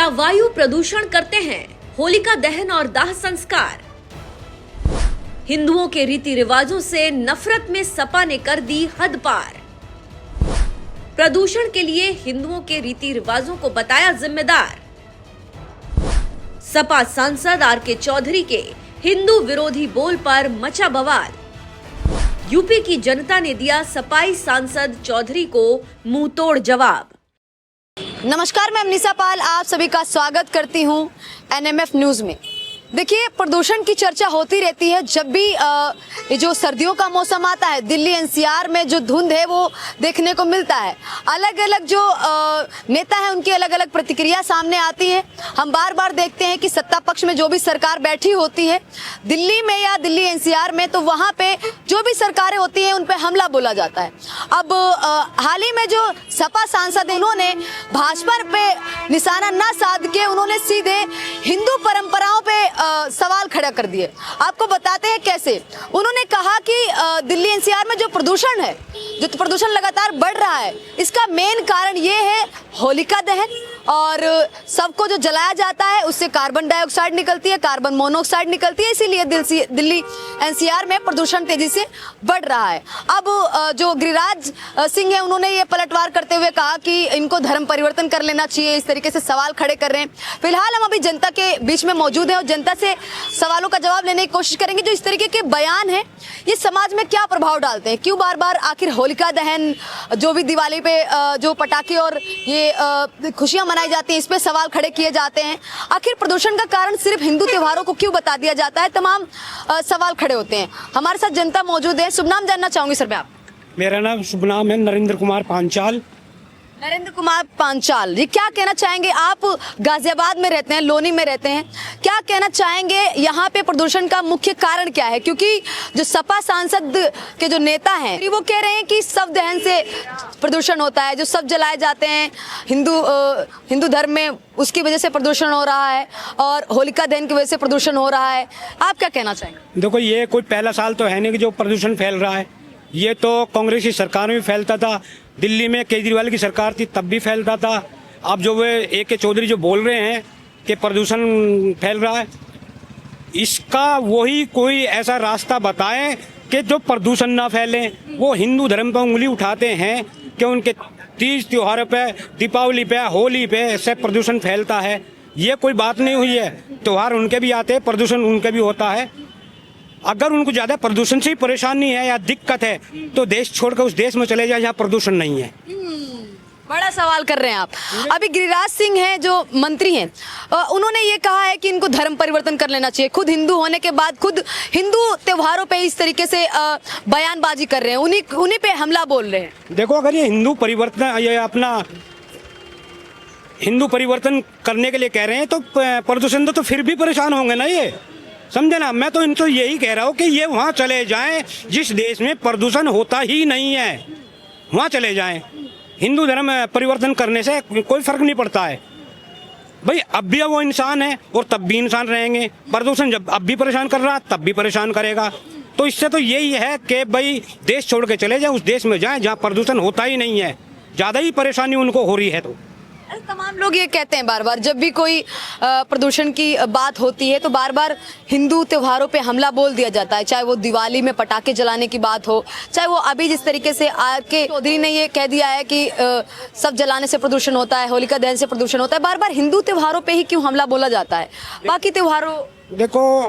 क्या वायु प्रदूषण करते हैं होलिका दहन और दाह संस्कार? हिंदुओं के रीति रिवाजों से नफरत में सपा ने कर दी हद पार। प्रदूषण के लिए हिंदुओं के रीति रिवाजों को बताया जिम्मेदार। सपा सांसद आर.के. चौधरी के हिंदू विरोधी बोल पर मचा बवाल। यूपी की जनता ने दिया सपाई सांसद चौधरी को मुंह तोड़ जवाब। नमस्कार, मैं अमनीसा पाल आप सभी का स्वागत करती हूं एनएमएफ न्यूज में। देखिए, प्रदूषण की चर्चा होती रहती है जब भी ये जो सर्दियों का मौसम आता है। दिल्ली एनसीआर में जो धुंध है वो देखने को मिलता है। अलग अलग जो नेता हैं उनकी अलग अलग प्रतिक्रिया सामने आती है। हम बार बार देखते हैं कि सत्ता पक्ष में जो भी सरकार बैठी होती है दिल्ली में या दिल्ली एनसीआर में, तो वहाँ पे जो भी सरकारें होती हैं उन पे हमला बोला जाता है। अब हाल ही में जो सपा सांसद हैं उन्होंने भाजपा पे निशाना न साध के उन्होंने सीधे हिंदू परंपराओं पे सवाल खड़ा कर दिए। आपको बताते हैं कैसे। उन्होंने कहा कि दिल्ली एनसीआर में जो प्रदूषण है, जो प्रदूषण लगातार बढ़ रहा है, इसका मेन कारण ये है होलिका दहन। और सबको जो जलाया जाता है उससे कार्बन डाइऑक्साइड निकलती है, कार्बन मोनोऑक्साइड निकलती है, इसीलिए दिल्ली एनसीआर में प्रदूषण तेजी से बढ़ रहा है। अब जो गिरिराज सिंह है उन्होंने ये पलटवार करते हुए कहा कि इनको धर्म परिवर्तन कर लेना चाहिए। इस तरीके से सवाल खड़े कर रहे हैं। फिलहाल हम अभी जनता के बीच में मौजूद हैं और जनता से सवालों का जवाब लेने की कोशिश करेंगे। जो इस तरीके के बयान है ये समाज में क्या प्रभाव डालते हैं? क्यों बार बार आखिर होलिका दहन, जो भी दिवाली पे जो पटाखे और ये खुशियां मनाई जाती हैं, इस पे सवाल खड़े किए जाते हैं। आखिर प्रदूषण का कारण सिर्फ हिंदू त्योहारों को क्यों बता दिया जाता है? तमाम सवाल खड़े होते हैं। हमारे साथ जनता मौजूद है। शुभ नाम जानना चाहूंगी सर मैं आप। मेरा नाम शुभ नाम है नरेंद्र कुमार पांचाल। नरेंद्र कुमार पांचाल जी, क्या कहना चाहेंगे? आप गाजियाबाद में रहते हैं, लोनी में रहते हैं, क्या कहना चाहेंगे यहाँ पे प्रदूषण का मुख्य कारण क्या है? क्योंकि जो सपा सांसद के जो नेता हैं वो कह रहे हैं कि सब दहन से प्रदूषण होता है, जो सब जलाए जाते हैं हिंदू धर्म में, उसकी वजह से प्रदूषण हो रहा है और होलिका दहन की वजह से प्रदूषण हो रहा है। आप क्या कहना चाहेंगे? देखो, ये कोई पहला साल तो है नहीं कि जो प्रदूषण फैल रहा है। ये तो कांग्रेस की सरकार में भी फैलता था, दिल्ली में केजरीवाल की सरकार थी तब भी फैलता था। अब जो वे ए.के. चौधरी जो बोल रहे हैं कि प्रदूषण फैल रहा है, इसका वही कोई ऐसा रास्ता बताएं कि जो प्रदूषण ना फैले। वो हिंदू धर्म पर उंगली उठाते हैं कि उनके तीज त्योहारों पे, दीपावली पे, होली पे ऐसे प्रदूषण फैलता है। ये कोई बात नहीं हुई है। त्योहार उनके भी आते हैं, प्रदूषण उनके भी होता है। अगर उनको ज़्यादा प्रदूषण से ही परेशानी है या दिक्कत है तो देश छोड़कर उस देश में चले जाए जहाँ प्रदूषण नहीं है। बड़ा सवाल कर रहे हैं आप। अभी गिरिराज सिंह हैं जो मंत्री हैं, उन्होंने ये कहा है कि इनको धर्म परिवर्तन कर लेना चाहिए। खुद हिंदू होने के बाद खुद हिंदू त्योहारों पे इस तरीके से बयानबाजी कर रहे हैं, उन्हीं पे हमला बोल रहे हैं। देखो, अगर ये हिंदू परिवर्तन करने के लिए कह रहे हैं तो प्रदूषण तो फिर भी परेशान होंगे ना, ये समझे ना। मैं तो इनको यही कह रहा हूँ कि ये वहाँ चले जाएं जिस देश में प्रदूषण होता ही नहीं है, वहाँ चले जाएं। हिंदू धर्म परिवर्तन करने से कोई फर्क नहीं पड़ता है भाई। अब भी वो इंसान है और तब भी इंसान रहेंगे। प्रदूषण जब अब भी परेशान कर रहा तब भी परेशान करेगा। तो इससे तो यही है कि भाई देश छोड़ के चले जाएं, उस देश में जाएं जहाँ प्रदूषण होता ही नहीं है। ज़्यादा ही परेशानी उनको हो रही है। तो तमाम लोग ये कहते हैं बार बार जब भी कोई प्रदूषण की बात होती है तो बार बार हिंदू त्योहारों पे हमला बोल दिया जाता है। चाहे वो दिवाली में पटाखे जलाने की बात हो, चाहे वो अभी जिस तरीके से आर.के. चौधरी ने ये कह दिया है कि सब जलाने से प्रदूषण होता है, होलिका दहन से प्रदूषण होता है। बार बार हिंदू त्योहारों पे ही क्यों हमला बोला जाता है? बाकी त्योहारों देखो,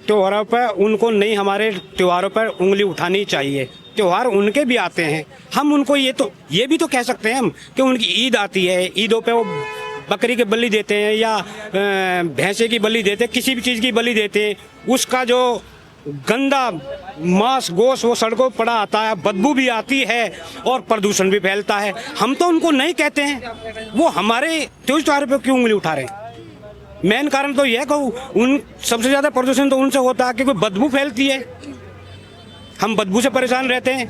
त्योहारों पर उनको नहीं, हमारे त्योहारों पर उंगली उठानी चाहिए। त्योहार उनके भी आते हैं, हम उनको ये भी तो कह सकते हैं हम कि उनकी ईद आती है, ईदों पे वो बकरी के बलि देते हैं या भैंसे की बलि देते हैं, किसी भी चीज़ की बलि देते हैं। उसका जो गंदा मांस गोश्त वो सड़कों पर पड़ा आता है, बदबू भी आती है और प्रदूषण भी फैलता है। हम तो उनको नहीं कहते हैं, वो हमारे त्योहारों पर क्यों उंगली उठा रहे हैं? मेन कारण तो यह कहूँ, उन सबसे ज़्यादा प्रदूषण तो उनसे होता है कि कोई बदबू फैलती है। हम बदबू से परेशान रहते हैं,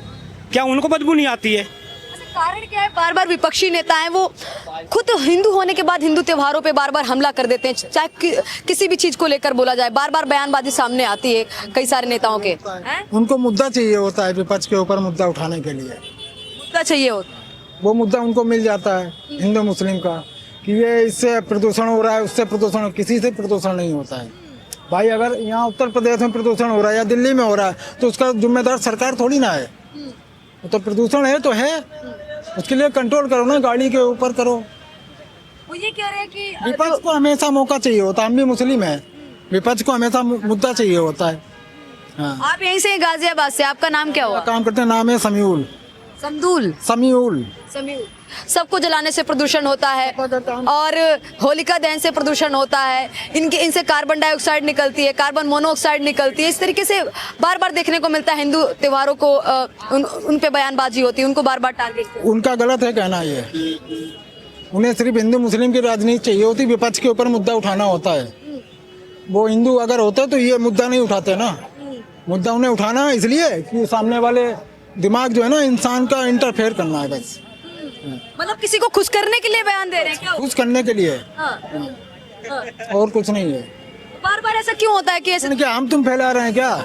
क्या उनको बदबू नहीं आती है? कारण क्या है? बार बार विपक्षी नेता हैं वो खुद हिंदू होने के बाद हिंदू त्योहारों पे बार बार हमला कर देते हैं। चाहे किसी भी चीज को लेकर बोला जाए, बार बार बयानबाजी सामने आती है कई सारे नेताओं के। उनको मुद्दा चाहिए होता है, विपक्ष के ऊपर मुद्दा उठाने के लिए मुद्दा चाहिए होता है। वो मुद्दा उनको मिल जाता है हिंदू मुस्लिम का, कि ये इससे प्रदूषण हो रहा है, उससे प्रदूषण, किसी से प्रदूषण नहीं होता है भाई। अगर यहाँ उत्तर प्रदेश में प्रदूषण हो रहा है या दिल्ली में हो रहा है तो उसका जिम्मेदार सरकार थोड़ी ना है। तो प्रदूषण है तो है, उसके लिए कंट्रोल करो ना, गाड़ी के ऊपर करो। वो ये कह रहे हैं कि विपक्ष को हमेशा मौका चाहिए होता है, हम भी मुस्लिम हैं, विपक्ष को हमेशा मुद्दा चाहिए होता है। हाँ। आप यहीं से गाजियाबाद से, आपका नाम क्या हुआ? काम करते हैं, नाम है समीउल। समदूल समीउल। सबको जलाने से प्रदूषण होता है और होलिका दहन से प्रदूषण होता है। इनसे कार्बन डाइऑक्साइड निकलती है, कार्बन मोनोऑक्साइड निकलती है। इस तरीके से बार बार देखने को मिलता है हिंदू त्योहारों को, उन पे बयानबाजी होती है, उनको बार बार टारगेट। उनका गलत है कहना ये, उन्हें सिर्फ हिंदू मुस्लिम की राजनीति चाहिए होती, विपक्ष के ऊपर मुद्दा उठाना होता है। वो हिंदू अगर होते तो ये मुद्दा नहीं उठाते ना। मुद्दा उन्हें उठाना इसलिए कि सामने वाले दिमाग जो है ना, इंसान का इंटरफेयर करना है बस। मतलब किसी को खुश करने के लिए बयान दे रहे हैं क्या? खुश करने के लिए, और कुछ नहीं है। बार बार ऐसा क्यों होता है कि ऐसे? क्या हम तुम फैला रहे हैं क्या?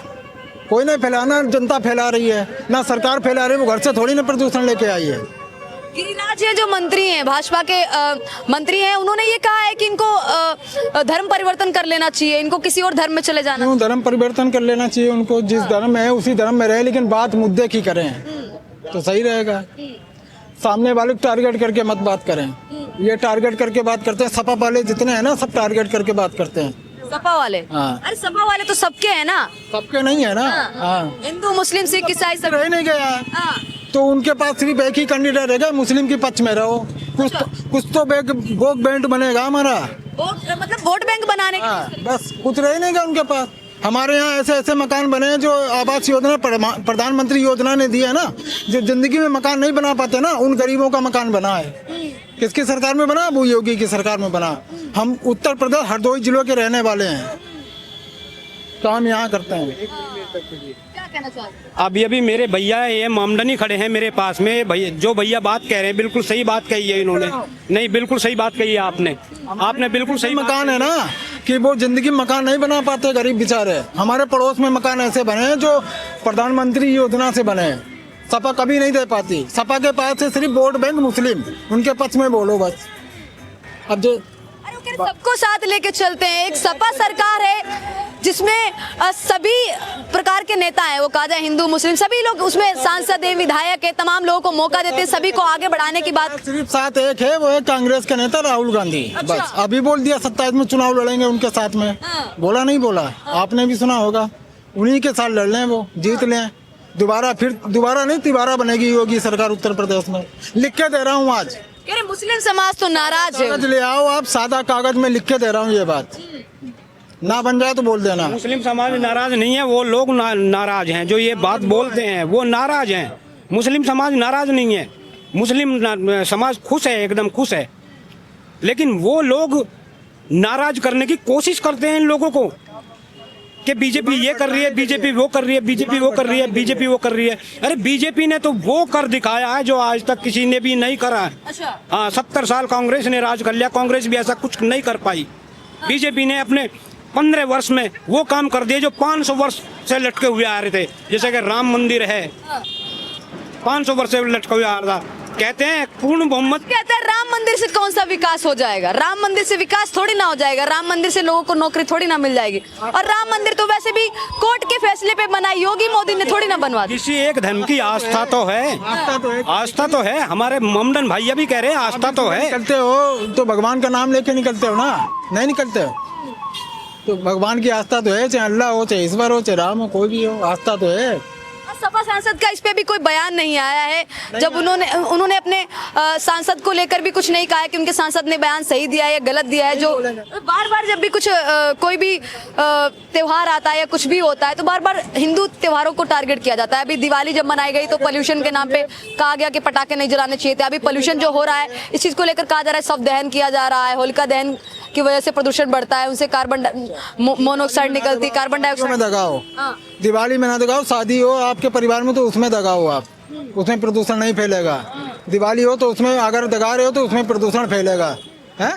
कोई नहीं फैलाना, जनता फैला रही है ना, सरकार फैला रही है। वो घर से थोड़ी ना प्रदूषण लेके आई है। गिरिराज ये जो मंत्री हैं, भाजपा के मंत्री हैं, उन्होंने ये कहा है कि इनको धर्म परिवर्तन कर लेना चाहिए, इनको किसी और धर्म में चले जाना। क्यों धर्म परिवर्तन कर लेना चाहिए? उनको जिस धर्म में है उसी धर्म में रहे, लेकिन बात मुद्दे की करें तो सही रहेगा। सामने वाले को टारगेट करके मत बात करें। ये टारगेट करके बात करते हैं, सपा वाले जितने हैं ना, सब टारगेट करके बात करते हैं। सपा वाले? हाँ। अरे सपा वाले तो सबके हैं ना। सबके नहीं है ना। हाँ। हिंदू मुस्लिम सिख ईसाई सब रह नहीं गया। हाँ। तो उनके पास सिर्फ एक ही कैंडिडेट रहेगा, मुस्लिम के पक्ष में रहो। कुछ तो वोट बैंक बनेगा हमारा, मतलब वोट बैंक बनाने के हाँ, बस कुछ रह नहीं गया उनके पास। हमारे यहाँ ऐसे ऐसे मकान बने हैं जो आवास योजना प्रधानमंत्री योजना ने दिया है ना, जो जिंदगी में मकान नहीं बना पाते ना, उन गरीबों का मकान बना है। किसकी सरकार में बना? वो योगी की सरकार में बना। हम उत्तर प्रदेश हरदोई जिलों के रहने वाले हैं, काम यहाँ करते हैं। क्या कहना चाहते हैं? अभी मेरे भैया ये मामडनी खड़े हैं मेरे पास में, भैया जो भैया बात कह रहे हैं बिल्कुल सही बात कही है इन्होंने। नहीं, बिल्कुल सही बात कही है आपने बिल्कुल सही। मकान है ना कि वो जिंदगी में मकान नहीं बना पाते गरीब बेचारे। हमारे पड़ोस में मकान ऐसे बने हैं जो प्रधानमंत्री योजना से बने हैं, सपा कभी नहीं दे पाती। सपा के पास से सिर्फ वोट बैंक मुस्लिम, उनके पक्ष में बोलो बस। अब जो सबको साथ लेके चलते हैं, एक सपा सरकार है जिसमें सभी प्रकार के नेता हैं, वो कहा जाए हिंदू मुस्लिम सभी लोग उसमें सांसद है, विधायक है, तमाम लोगों को मौका देते हैं, सभी को आगे बढ़ाने की बात। सिर्फ साथ एक है, वो है कांग्रेस का नेता राहुल गांधी। अच्छा। बस अभी बोल दिया 27 में चुनाव लड़ेंगे उनके साथ में। बोला नहीं बोला? आपने भी सुना होगा। उन्हीं के साथ लड़ लें, वो जीत लें, दोबारा नहीं तिबारा बनेगी योगी सरकार उत्तर प्रदेश में। लिख के दे रहा हूँ आज। कह रहे मुस्लिम समाज तो नाराज है। कागज ले आओ आप, सादा कागज में लिख के दे रहा हूँ ये बात। ना बन जाए तो बोल देना। मुस्लिम समाज नाराज नहीं है, वो लोग नाराज हैं जो ये बात बोलते हैं, वो नाराज हैं। मुस्लिम समाज नाराज नहीं है, मुस्लिम समाज खुश है, एकदम खुश है। लेकिन वो लोग नाराज करने की कोशिश करते हैं इन लोगों को कि बीजेपी ये कर रही है, बीजेपी वो कर रही है, बीजेपी वो कर रही है, बीजेपी वो कर रही है। अरे बीजेपी ने तो वो कर दिखाया है जो आज तक किसी ने भी नहीं करा है। अच्छा। हाँ, 70 साल कांग्रेस ने राज कर लिया, कांग्रेस भी ऐसा कुछ नहीं कर पाई। बीजेपी ने अपने 15 वर्ष में वो काम कर दिए जो 500 वर्ष से लटके हुए आ रहे थे। जैसे कि राम मंदिर है, 500 वर्ष से लटके हुए आ रहा था। कहते हैं पूर्ण बहुमत, कहते हैं राम मंदिर से कौन सा विकास हो जाएगा? राम मंदिर से विकास थोड़ी ना हो जाएगा, राम मंदिर से लोगों को नौकरी थोड़ी ना मिल जाएगी। और राम मंदिर तो वैसे भी कोर्ट के फैसले पे बना, योगी मोदी ने थोड़ी ना बनवा दी। किसी एक धर्म की आस्था तो है, आस्था तो है। हमारे ममडन भैया भी कह रहे हैं आस्था तो है। निकलते हो तो भगवान का नाम लेके निकलते हो ना, नहीं निकलते हो तो भगवान की आस्था तो है, चाहे अल्लाह हो, चाहे ईश्वर हो, चाहे राम हो, कोई भी हो, आस्था तो है। सपा सांसद का इस पे भी कोई बयान नहीं आया है। जब उन्होंने अपने सांसद को लेकर भी कुछ नहीं कहा है कि उनके सांसद ने बयान सही दिया है या गलत दिया है। जो बार बार जब भी कुछ कोई भी त्योहार आता है या कुछ भी होता है तो बार बार हिंदू त्योहारों को टारगेट किया जाता है। अभी दिवाली जब मनाई गई तो पोल्यूशन के नाम पे कहा गया कि पटाखे नहीं जलाने चाहिए थे। अभी पोल्यूशन जो हो रहा है इस चीज को लेकर कहा जा रहा है शव दहन किया जा रहा है, होलिका दहन की वजह से प्रदूषण बढ़ता है, उनसे कार्बन मोनोऑक्साइड निकलती है, कार्बन डाइऑक्साइड में दगाओ। दिवाली में ना दगाओ, शादी हो आपके परिवार में तो उसमें दगाओ आप, उसमें प्रदूषण नहीं फैलेगा। दिवाली हो तो उसमें अगर दगा रहे हो तो उसमें प्रदूषण फैलेगा। है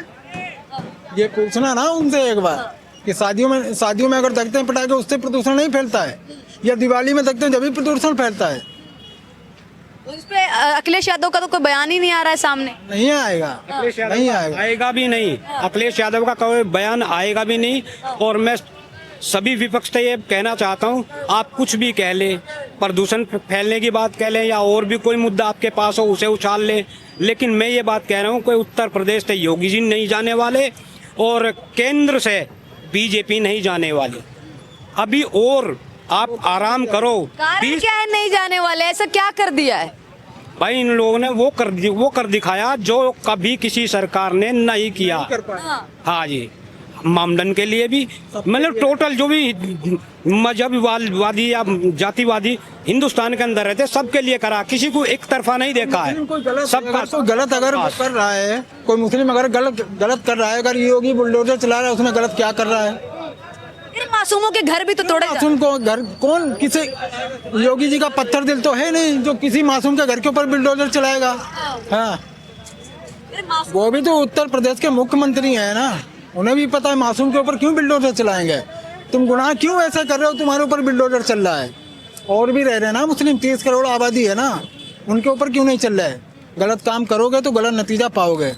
ये पूछना ना उनसे एक बार कि शादियों में अगर दगते हैं पटाखे उससे प्रदूषण नहीं फैलता है, या दिवाली में दगते हैं जब भी प्रदूषण फैलता है। उस पे अखिलेश यादव का तो कोई बयान ही नहीं आ रहा है सामने। नहीं आएगा, अखिलेश यादव नहीं का आएगा। आएगा भी नहीं, अखिलेश यादव का कोई बयान आएगा भी नहीं। और मैं सभी विपक्ष से ये कहना चाहता हूँ, आप कुछ भी कह ले, प्रदूषण फैलने की बात कह लें या और भी कोई मुद्दा आपके पास हो उसे उछाल ले, लेकिन मैं ये बात कह रहा हूँ कोई उत्तर प्रदेश से योगी जी नहीं जाने वाले और केंद्र से बीजेपी नहीं जाने वाली। अभी और आप आराम करो। कारण क्या है नहीं जाने वाले, ऐसा क्या कर दिया है? भाई इन लोगों ने वो कर दिखाया जो कभी किसी सरकार ने नहीं किया। हाँ जी, मामदंड के लिए भी मतलब टोटल जो भी मजहबवादी या जातिवादी हिंदुस्तान के अंदर रहते सबके लिए करा, किसी को एक तरफा नहीं देखा है। सबका तो गलत अगर कर रहा है कोई मुस्लिम, अगर गलत कर रहा है, अगर योगी बुलडोजर चला रहा है उसमें गलत क्या कर रहा है? इन मासूमों के घर भी तो तोड़े जा रहे हैं। मासूम को घर कौन, किसी योगी जी का पत्थर दिल तो है नहीं जो किसी मासूम के घर के ऊपर बुलडोजर चलाएगा। हाँ, वो भी तो उत्तर प्रदेश के मुख्यमंत्री हैं ना, उन्हें भी पता है मासूम के ऊपर क्यों बुलडोजर चलाएंगे। तुम गुनाह क्यों ऐसा कर रहे हो, तुम्हारे ऊपर बुलडोजर चल रहा है। और भी रह रहे हैं ना मुस्लिम, 30 करोड़ आबादी है ना, उनके ऊपर क्यों नहीं चल रहा है? गलत काम करोगे तो गलत नतीजा पाओगे।